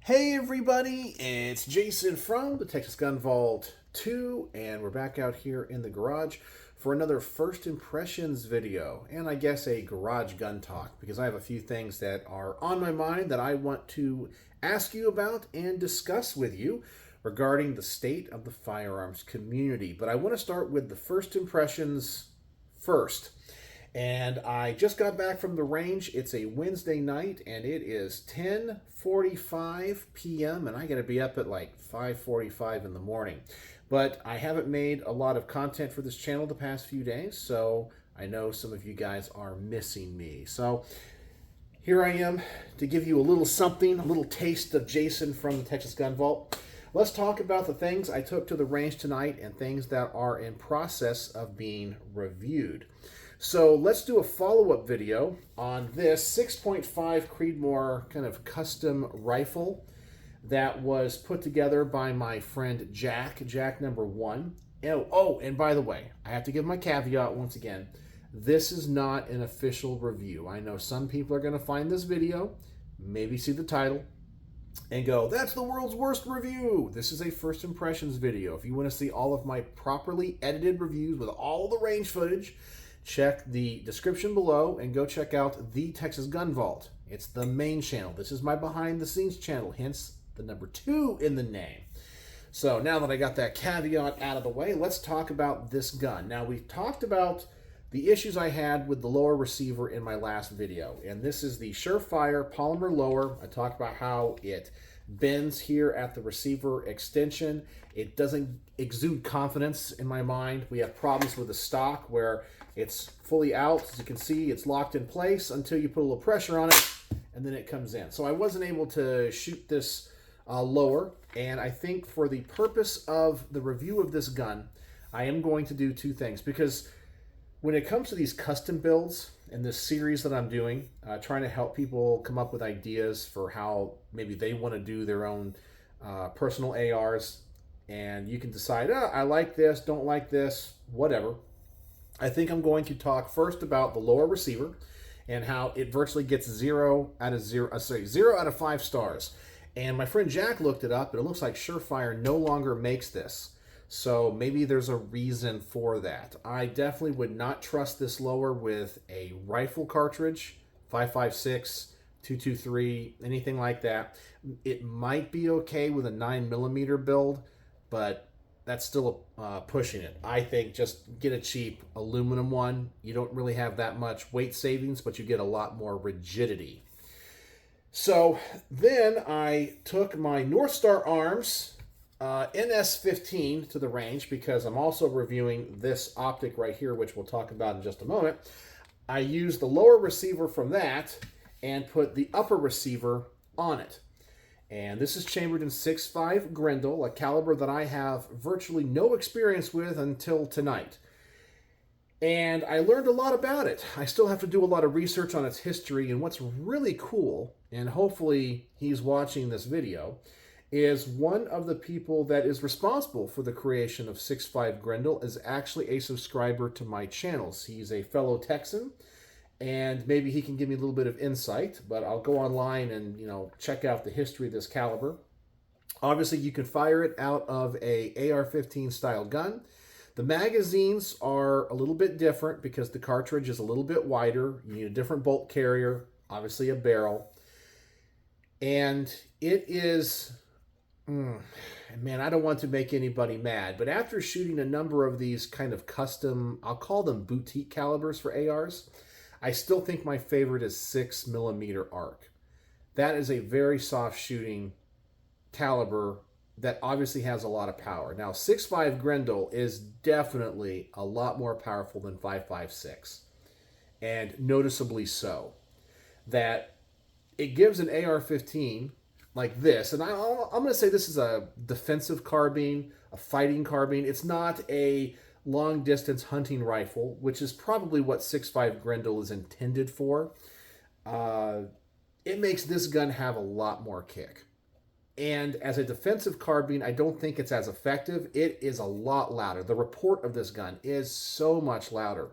Hey everybody, it's Jason from the Texas Gun Vault 2, and we're back out here in the garage for another First Impressions video, and I guess a garage gun talk, because I have a few things that are on my mind that I want to ask you about and discuss with you regarding the state of the firearms community. But I want to start with the first impressions first. And I just got back from the range. It's a Wednesday night, and it is 10:45 p.m., and I got to be up at like 5:45 in the morning. But I haven't made a lot of content for this channel the past few days, so I know some of you guys are missing me. So here I am to give you a little something, a little taste of Jason from the Texas Gun Vault. Let's talk about the things I took to the range tonight and things that are in process of being reviewed. So let's do a follow-up video on this 6.5 Creedmoor kind of custom rifle that was put together by my friend Jack number 1. Oh, and by the way, I have to give my caveat once again. This is not an official review. I know some people are going to find this video, maybe see the title, and go, that's the world's worst review. This is a first impressions video. If you want to see all of my properly edited reviews with all the range footage, check the description below and go check out the Texas Gun Vault. It's the main channel. This is my behind the scenes channel, hence the number 2 in the name. So now that I got that caveat out of the way, let's talk about this gun. Now, we talked about the issues I had with the lower receiver in my last video, and this is the Surefire polymer lower. I talked about how it bends here at the receiver extension. It doesn't exude confidence in my mind. We have problems with the stock where it's fully out. As you can see, it's locked in place until you put a little pressure on it, and then it comes in. So I wasn't able to shoot this lower, and I think for the purpose of the review of this gun, I am going to do two things, because when it comes to these custom builds and this series that I'm doing, trying to help people come up with ideas for how maybe they want to do their own personal ARs, and you can decide, I like this, don't like this, whatever. I think I'm going to talk first about the lower receiver and how it virtually gets 0 out of 5 stars. And my friend Jack looked it up, and it looks like Surefire no longer makes this. So maybe there's a reason for that. I definitely would not trust this lower with a rifle cartridge, 5.56, 223, anything like that. It might be okay with a 9mm build, but that's still pushing it. I think just get a cheap aluminum one. You don't really have that much weight savings, but you get a lot more rigidity. So then I took my North Star Arms NS15 to the range, because I'm also reviewing this optic right here, which we'll talk about in just a moment. I used the lower receiver from that and put the upper receiver on it. And this is chambered in 6.5 Grendel, a caliber that I have virtually no experience with until tonight. And I learned a lot about it. I still have to do a lot of research on its history, and what's really cool, and hopefully he's watching this video, is one of the people that is responsible for the creation of 6.5 Grendel is actually a subscriber to my channels. He's a fellow Texan, and maybe he can give me a little bit of insight, but I'll go online and, check out the history of this caliber. Obviously, you can fire it out of a AR-15 style gun. The magazines are a little bit different because the cartridge is a little bit wider. You need a different bolt carrier, obviously a barrel. And it is, man, I don't want to make anybody mad, but after shooting a number of these kind of custom, I'll call them boutique calibers for ARs, I still think my favorite is 6mm arc. That is a very soft shooting caliber that obviously has a lot of power. Now, 6.5 Grendel is definitely a lot more powerful than 5.56, and noticeably so. That it gives an AR-15 like this, and I'm going to say this is a defensive carbine, a fighting carbine. It's not a long-distance hunting rifle, which is probably what 6.5 Grendel is intended for. It makes this gun have a lot more kick. And as a defensive carbine, I don't think it's as effective. It is a lot louder. The report of this gun is so much louder.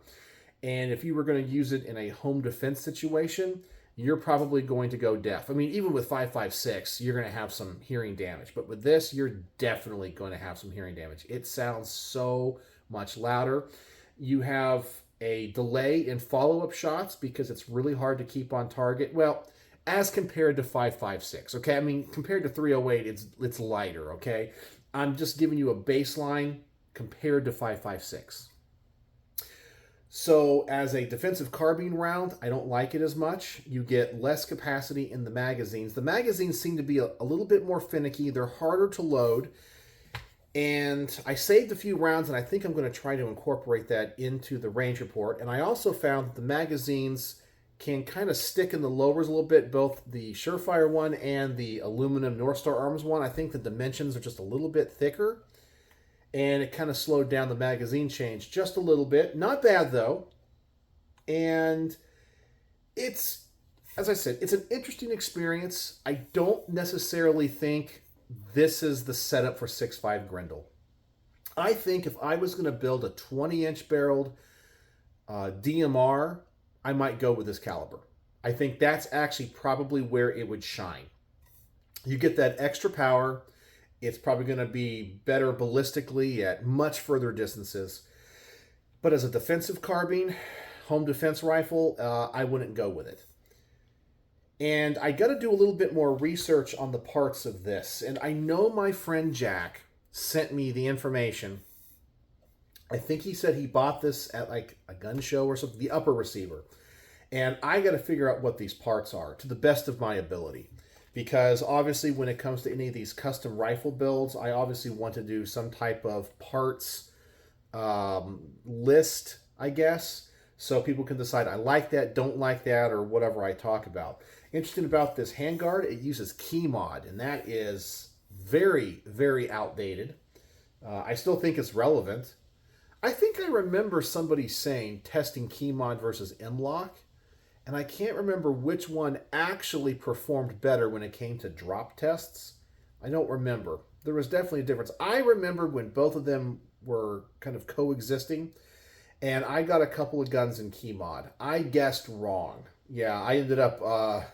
And if you were going to use it in a home defense situation, you're probably going to go deaf. I mean, even with 5.56, you're going to have some hearing damage. But with this, you're definitely going to have some hearing damage. It sounds so much louder. You have a delay in follow-up shots because it's really hard to keep on target. Well, as compared to 5.56, okay? I mean, compared to 308, it's lighter, okay? I'm just giving you a baseline compared to 5.56. So as a defensive carbine round, I don't like it as much. You get less capacity in the magazines. The magazines seem to be a little bit more finicky. They're harder to load. And I saved a few rounds, and I think I'm going to try to incorporate that into the range report. And I also found that the magazines can kind of stick in the lowers a little bit, both the Surefire one and the aluminum North Star Arms one. I think the dimensions are just a little bit thicker. And it kind of slowed down the magazine change just a little bit. Not bad, though. And it's, as I said, it's an interesting experience. I don't necessarily think this is the setup for 6.5 Grendel. I think if I was going to build a 20-inch barreled DMR, I might go with this caliber. I think that's actually probably where it would shine. You get that extra power. It's probably going to be better ballistically at much further distances. But as a defensive carbine, home defense rifle, I wouldn't go with it. And I got to do a little bit more research on the parts of this. And I know my friend Jack sent me the information. I think he said he bought this at like a gun show or something, the upper receiver. And I got to figure out what these parts are to the best of my ability. Because obviously when it comes to any of these custom rifle builds, I obviously want to do some type of parts list, I guess. So people can decide I like that, don't like that, or whatever I talk about. Interesting about this handguard, it uses key mod, and that is very, very outdated. I still think it's relevant. I think I remember somebody saying testing key mod versus M-lock, and I can't remember which one actually performed better when it came to drop tests. I don't remember. There was definitely a difference. I remember when both of them were kind of coexisting, and I got a couple of guns in key mod. I guessed wrong. Yeah, I ended up,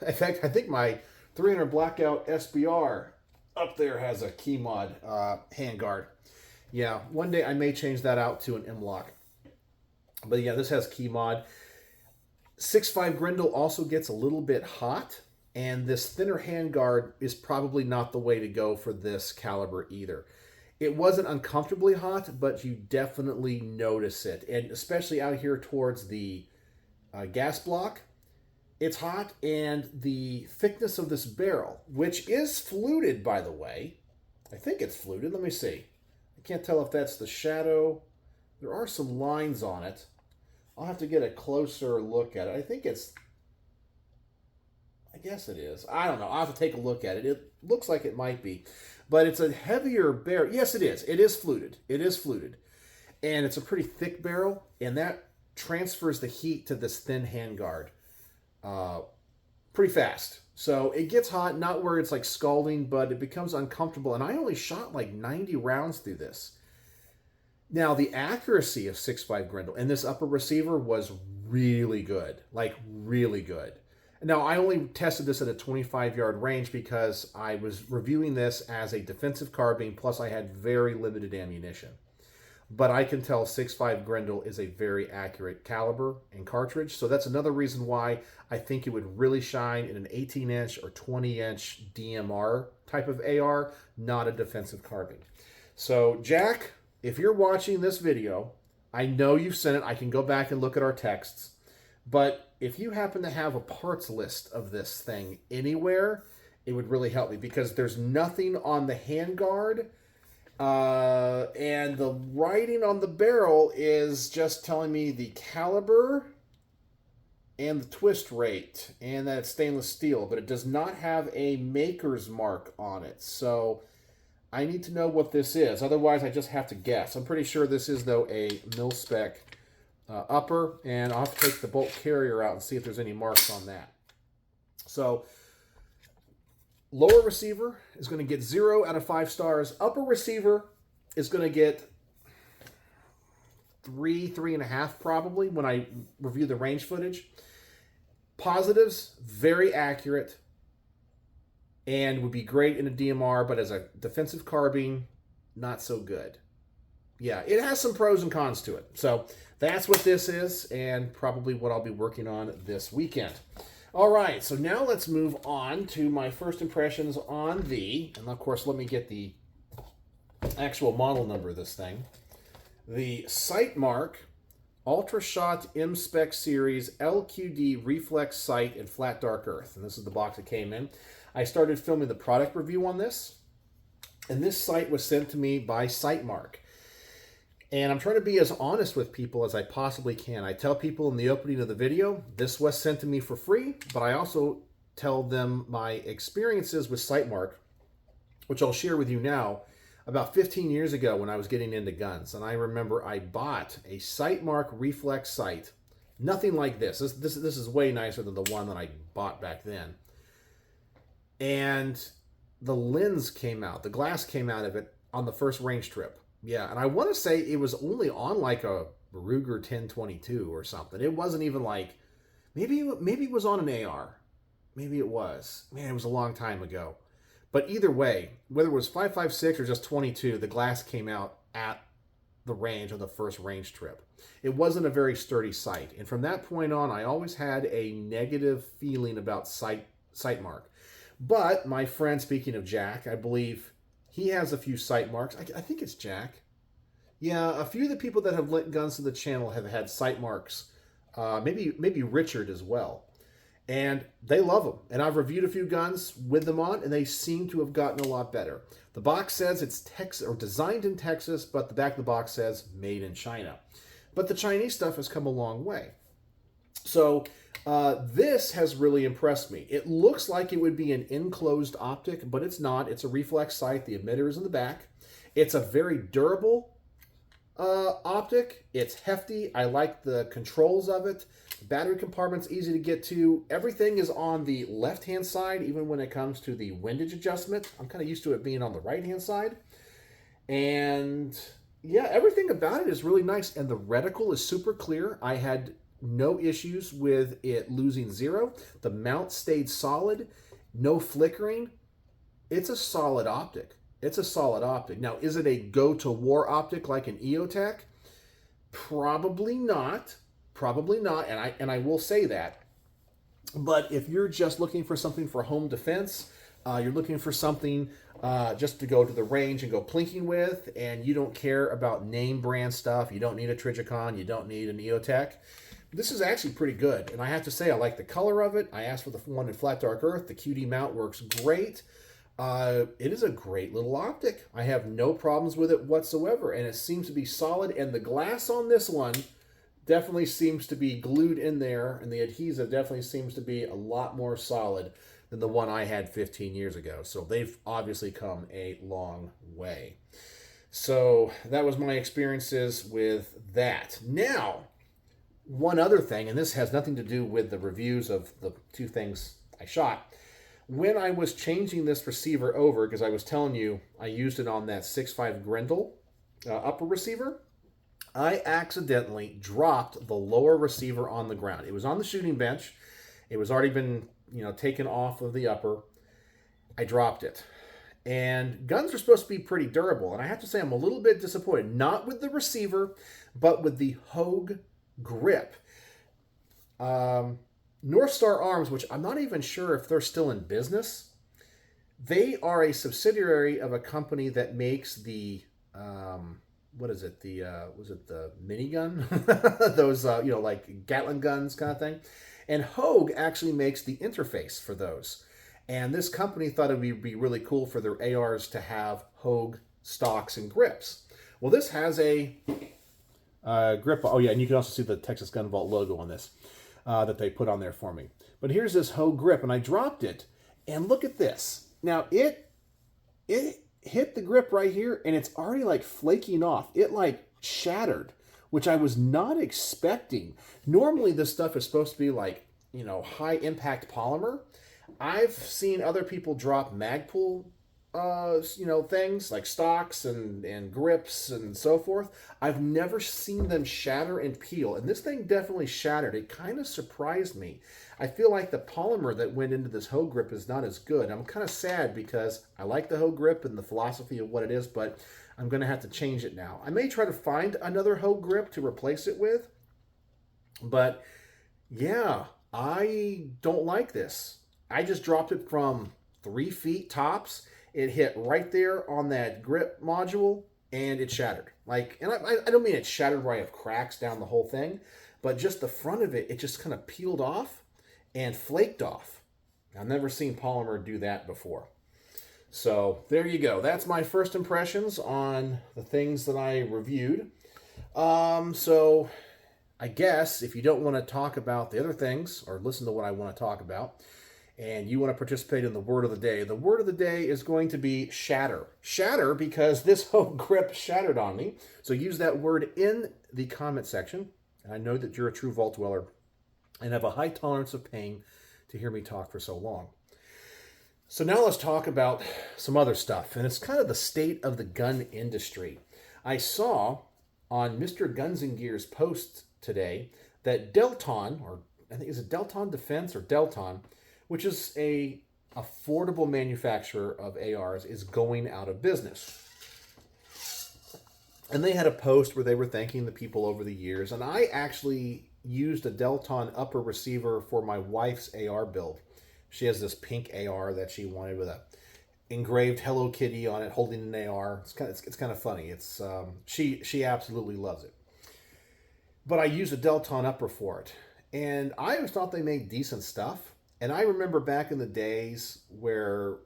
in fact, I think my 300 Blackout SBR up there has a key mod handguard. Yeah, one day I may change that out to an M-lock. But yeah, this has key mod. 6.5 Grendel also gets a little bit hot, and this thinner handguard is probably not the way to go for this caliber either. It wasn't uncomfortably hot, but you definitely notice it, and especially out here towards the gas block, it's hot, and the thickness of this barrel, which is fluted, by the way. I think it's fluted. Let me see. I can't tell if that's the shadow. There are some lines on it. I'll have to get a closer look at it. I think it's... I guess it is. I don't know. I'll have to take a look at it. It looks like it might be. But it's a heavier barrel. Yes, it is. It is fluted. It is fluted. And it's a pretty thick barrel, and that transfers the heat to this thin handguard pretty fast. So it gets hot, not where it's like scalding, but it becomes uncomfortable. And I only shot like 90 rounds through this. Now, the accuracy of 6.5 Grendel and this upper receiver was really good, like really good. Now, I only tested this at a 25-yard range because I was reviewing this as a defensive carbine, plus I had very limited ammunition. But I can tell 6.5 Grendel is a very accurate caliber and cartridge, so that's another reason why I think it would really shine in an 18-inch or 20-inch DMR type of AR, not a defensive carbine. So, Jack, if you're watching this video, I know you've sent it. I can go back and look at our texts. But if you happen to have a parts list of this thing anywhere, it would really help me because there's nothing on the handguard. And the writing on the barrel is just telling me the caliber and the twist rate and that it's stainless steel. But it does not have a maker's mark on it. So I need to know what this is. Otherwise, I just have to guess. I'm pretty sure this is, though, a mil-spec upper, and I'll have to take the bolt carrier out and see if there's any marks on that. So, lower receiver is going to get 0 out of 5 stars. Upper receiver is going to get 3.5 probably when I review the range footage. Positives, very accurate and would be great in a DMR, but as a defensive carbine, not so good. Yeah, it has some pros and cons to it. So that's what this is, and probably what I'll be working on this weekend. All right, so now let's move on to my first impressions on and of course, let me get the actual model number of this thing. The Sightmark Ultra Shot M-Spec Series LQD Reflex Sight in Flat Dark Earth. And this is the box it came in. I started filming the product review on this, and this sight was sent to me by Sightmark. And I'm trying to be as honest with people as I possibly can. I tell people in the opening of the video, this was sent to me for free, but I also tell them my experiences with Sightmark, which I'll share with you now, about 15 years ago when I was getting into guns. And I remember I bought a Sightmark Reflex sight. Nothing like this. This is way nicer than the one that I bought back then. And the lens came out, the glass came out of it on the first range trip. Yeah, and I want to say it was only on like a Ruger 1022 or something. It wasn't even like, maybe it was on an AR. Maybe it was. Man, it was a long time ago. But either way, whether it was 5.56 or just 22, the glass came out at the range of the first range trip. It wasn't a very sturdy sight. And from that point on, I always had a negative feeling about Sightmark. But my friend, speaking of Jack, I believe he has a few Sightmarks. I think it's Jack. Yeah, a few of the people that have lent guns to the channel have had Sightmarks. Maybe Richard as well. And they love them. And I've reviewed a few guns with them on, and they seem to have gotten a lot better. The box says it's Texas or designed in Texas, but the back of the box says made in China. But the Chinese stuff has come a long way. So this has really impressed me. It looks like it would be an enclosed optic, but it's not. It's a reflex sight. The emitter is in the back. It's a very durable optic. It's hefty. I like the controls of it. The battery compartment's easy to get to. Everything is on the left-hand side, even when it comes to the windage adjustment. I'm kind of used to it being on the right-hand side. And yeah, everything about it is really nice. And the reticle is super clear. I had no issues with it losing zero. The mount stayed solid. No flickering. It's a solid optic. It's a solid optic. Now, is it a go-to-war optic like an EOTech? Probably not. Probably not, and I will say that. But if you're just looking for something for home defense, you're looking for something just to go to the range and go plinking with, and you don't care about name brand stuff, you don't need a Trijicon, you don't need an EOTech, this is actually pretty good. And I have to say, I like the color of it. I asked for the one in Flat Dark Earth. The QD mount works great. It is a great little optic. I have no problems with it whatsoever, and it seems to be solid, and the glass on this one definitely seems to be glued in there, and the adhesive definitely seems to be a lot more solid than the one I had 15 years ago. So they've obviously come a long way. So that was my experiences with that. Now, one other thing, and this has nothing to do with the reviews of the two things I shot. When I was changing this receiver over, because I was telling you I used it on that 6.5 Grendel upper receiver, I accidentally dropped the lower receiver on the ground. It was on the shooting bench. It was already been, taken off of the upper. I dropped it. And guns are supposed to be pretty durable. And I have to say I'm a little bit disappointed. Not with the receiver, but with the Hogue grip. North Star Arms, which I'm not even sure if they're still in business. They are a subsidiary of a company that makes the... what is it? Was it the minigun? Those, like Gatling guns kind of thing. And Hogue actually makes the interface for those. And this company thought it would be really cool for their ARs to have Hogue stocks and grips. Well, this has a grip. Oh, yeah, and you can also see the Texas Gun Vault logo on this that they put on there for me. But here's this Hogue grip, and I dropped it. And look at this. Now, it hit the grip right here, and it's already like flaking off. It like shattered, which I was not expecting. Normally this stuff is supposed to be like, high impact polymer. I've seen other people drop Magpul things like stocks and grips and so forth. I've never seen them shatter and peel, and this thing definitely shattered. It kind of surprised me. I feel like the polymer that went into this hoe grip is not as good. I'm kind of sad because I like the hoe grip and the philosophy of what it is, but I'm going to have to change it now. I may try to find another hoe grip to replace it with, but yeah, I don't like this. I just dropped it from 3 feet tops. It hit right there on that grip module and it shattered. And I don't mean it shattered where I have cracks down the whole thing, but just the front of it just kind of peeled off and flaked off. I've never seen polymer do that before. So there you go. That's my first impressions on the things that I reviewed. So I guess if you don't want to talk about the other things or listen to what I want to talk about, and you want to participate in the word of the day is going to be shatter. Shatter because this hoe grip shattered on me. So use that word in the comment section. And I know that you're a true vault dweller and have a high tolerance of pain to hear me talk for so long. So now let's talk about some other stuff. And it's kind of the state of the gun industry. I saw on Mr. Guns and Gear's post today that Delton, or I think is it Delton Defense or Delton, which is a affordable manufacturer of ARs, is going out of business. And they had a post where they were thanking the people over the years. And I actually used a Delton upper receiver for my wife's AR build. She has this pink AR that she wanted with a engraved Hello Kitty on it, holding an AR. It's kind of funny. It's she absolutely loves it. But I used a Delton upper for it, and I always thought they made decent stuff. And I remember back in the days where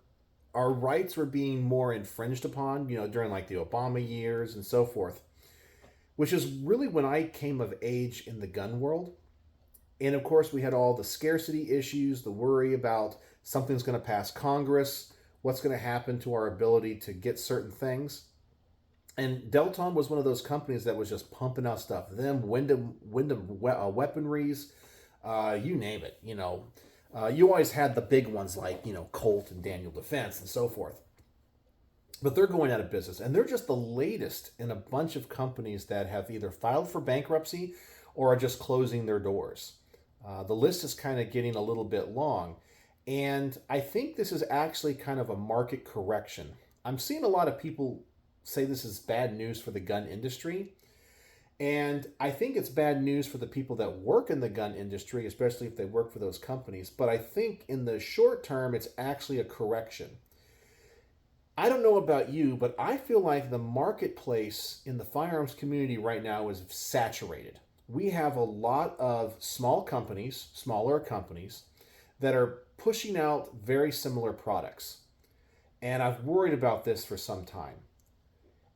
our rights were being more infringed upon, during like the Obama years and so forth, which is really when I came of age in the gun world. And of course, we had all the scarcity issues, the worry about something's going to pass Congress, what's going to happen to our ability to get certain things. And Delton was one of those companies that was just pumping out stuff. Them, Wyndham weaponries, you name it, you always had the big ones like, Colt and Daniel Defense and so forth. But they're going out of business. And they're just the latest in a bunch of companies that have either filed for bankruptcy or are just closing their doors. The list is kind of getting a little bit long. And I think this is actually kind of a market correction. I'm seeing a lot of people say this is bad news for the gun industry. And I think it's bad news for the people that work in the gun industry, especially if they work for those companies. But I think in the short term, it's actually a correction. I don't know about you, but I feel like the marketplace in the firearms community right now is saturated. We have a lot of smaller companies, that are pushing out very similar products. And I've worried about this for some time.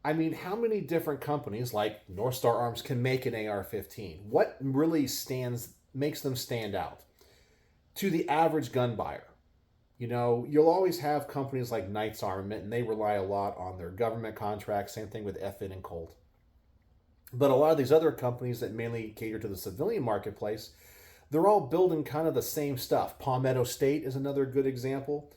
I mean, how many different companies like North Star Arms can make an AR-15? What really makes them stand out to the average gun buyer? You'll always have companies like Knight's Armament, and they rely a lot on their government contracts. Same thing with FN and Colt. But a lot of these other companies that mainly cater to the civilian marketplace, they're all building kind of the same stuff. Palmetto State is another good example.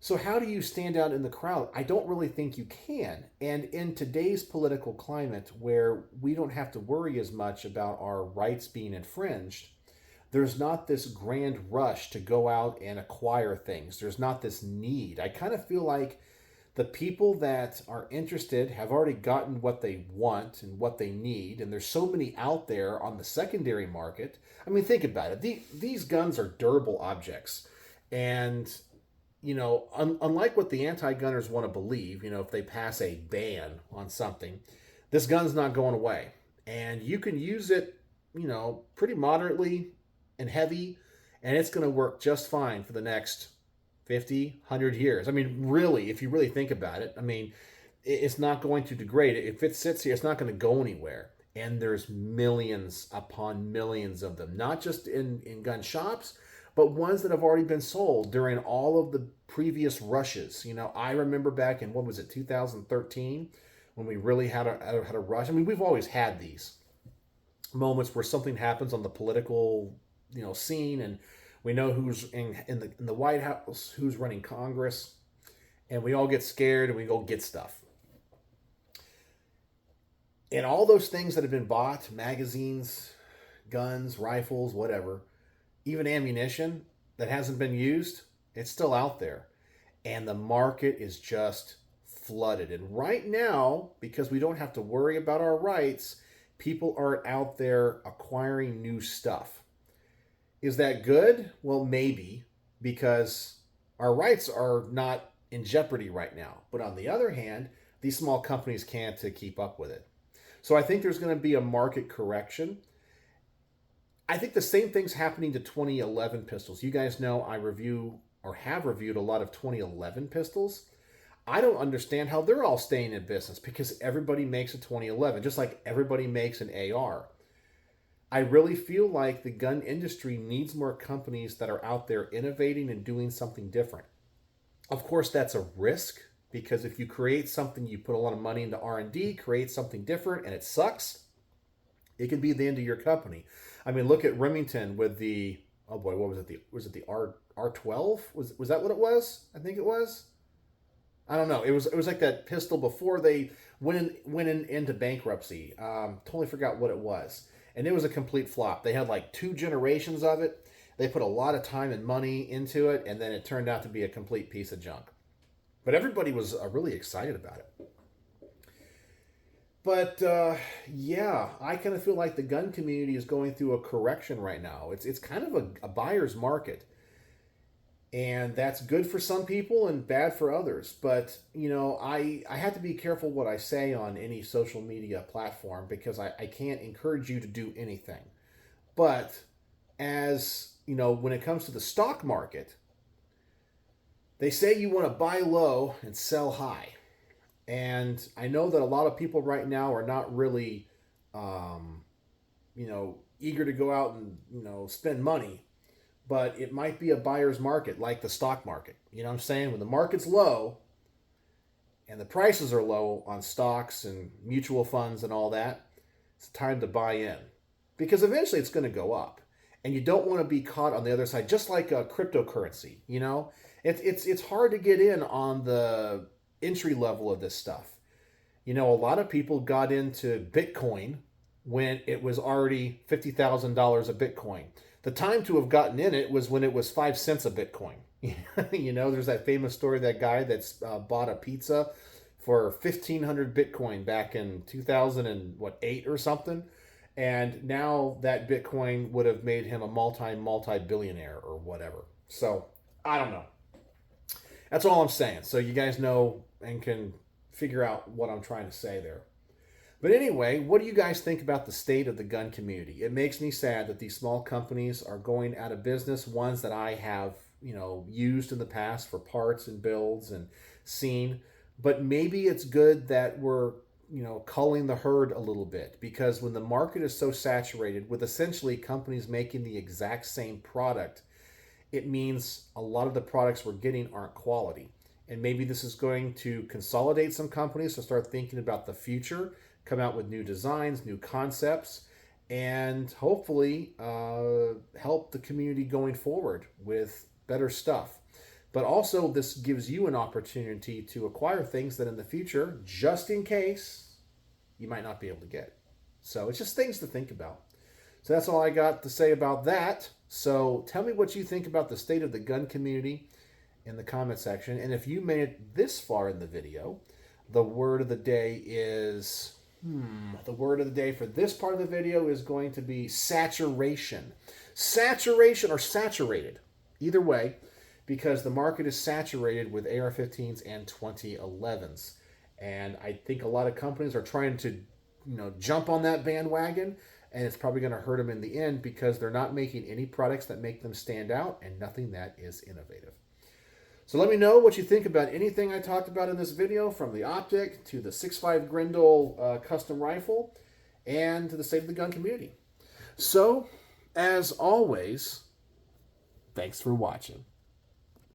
So how do you stand out in the crowd? I don't really think you can. And in today's political climate where we don't have to worry as much about our rights being infringed, there's not this grand rush to go out and acquire things. There's not this need. I kind of feel like the people that are interested have already gotten what they want and what they need. And there's so many out there on the secondary market. I mean, think about it. These guns are durable objects. And unlike what the anti-gunners want to believe, if they pass a ban on something, this gun's not going away. And you can use it, pretty moderately and heavy, and it's going to work just fine for the next 50, 100 years. I mean, really, if you really think about it, I mean, it's not going to degrade. If it sits here, it's not going to go anywhere. And there's millions upon millions of them, not just in gun shops, but ones that have already been sold during all of the previous rushes. I remember back in, 2013, when we really had a rush. I mean, we've always had these moments where something happens on the political, scene, and we know who's in the White House, who's running Congress, and we all get scared and we go get stuff. And all those things that have been bought, magazines, guns, rifles, whatever, even ammunition that hasn't been used, it's still out there. And the market is just flooded. And right now, because we don't have to worry about our rights, people are out there acquiring new stuff. Is that good? Well, maybe, because our rights are not in jeopardy right now. But on the other hand, these small companies can't keep up with it. So I think there's going to be a market correction. I think the same thing's happening to 2011 pistols. You guys know I review or have reviewed a lot of 2011 pistols. I don't understand how they're all staying in business, because everybody makes a 2011, just like everybody makes an AR. I really feel like the gun industry needs more companies that are out there innovating and doing something different. Of course, that's a risk, because if you create something, you put a lot of money into R&D, create something different, and it sucks, it can be the end of your company. I mean, look at Remington with the, oh boy, what was it? Was it the R12? Was that what it was? I think it was. I don't know. It was like that pistol before they went into bankruptcy. Totally forgot what it was. And it was a complete flop. They had like 2 generations of it. They put a lot of time and money into it, and then it turned out to be a complete piece of junk. But everybody was really excited about it. But yeah, I kind of feel like the gun community is going through a correction right now. It's kind of a buyer's market. And that's good for some people and bad for others. But, you know, I have to be careful what I say on any social media platform, because I can't encourage you to do anything. But as, you know, when it comes to the stock market, they say you want to buy low and sell high. And I know that a lot of people right now are not really, you know, eager to go out and, you know, spend money. But it might be a buyer's market, like the stock market. You know what I'm saying? When the market's low and the prices are low on stocks and mutual funds and all that, it's time to buy in. Because eventually it's going to go up. And you don't want to be caught on the other side, just like a cryptocurrency. You know, it's hard to get in on the entry level of this stuff. You know, a lot of people got into Bitcoin when it was already $50,000 a Bitcoin. The time to have gotten in it was when it was 5 cents a Bitcoin. You know, there's that famous story of that guy that's bought a pizza for 1,500 Bitcoin back in 2008 or something. And now that Bitcoin would have made him a multi-billionaire or whatever. So, I don't know. That's all I'm saying. So you guys know and can figure out what I'm trying to say there. But anyway, what do you guys think about the state of the gun community? It makes me sad that these small companies are going out of business, ones that I have, you know, used in the past for parts and builds and seen. But maybe it's good that we're, you know, culling the herd a little bit, because when the market is so saturated with essentially companies making the exact same product, it means a lot of the products we're getting aren't quality. And maybe this is going to consolidate some companies to start thinking about the future, come out with new designs, new concepts, and hopefully help the community going forward with better stuff. But also, this gives you an opportunity to acquire things that in the future, just in case, you might not be able to get. So it's just things to think about. So that's all I got to say about that. So tell me what you think about the state of the gun community in the comment section. And if you made it this far in the video, the word of the day is... the word of the day for this part of the video is going to be saturation. Saturation or saturated. Either way, because the market is saturated with AR-15s and 2011s. And I think a lot of companies are trying to, you know, jump on that bandwagon, and it's probably going to hurt them in the end, because they're not making any products that make them stand out and nothing that is innovative. So let me know what you think about anything I talked about in this video, from the optic to the 6.5 Grendel custom rifle and to the state of the gun community. So, as always, thanks for watching.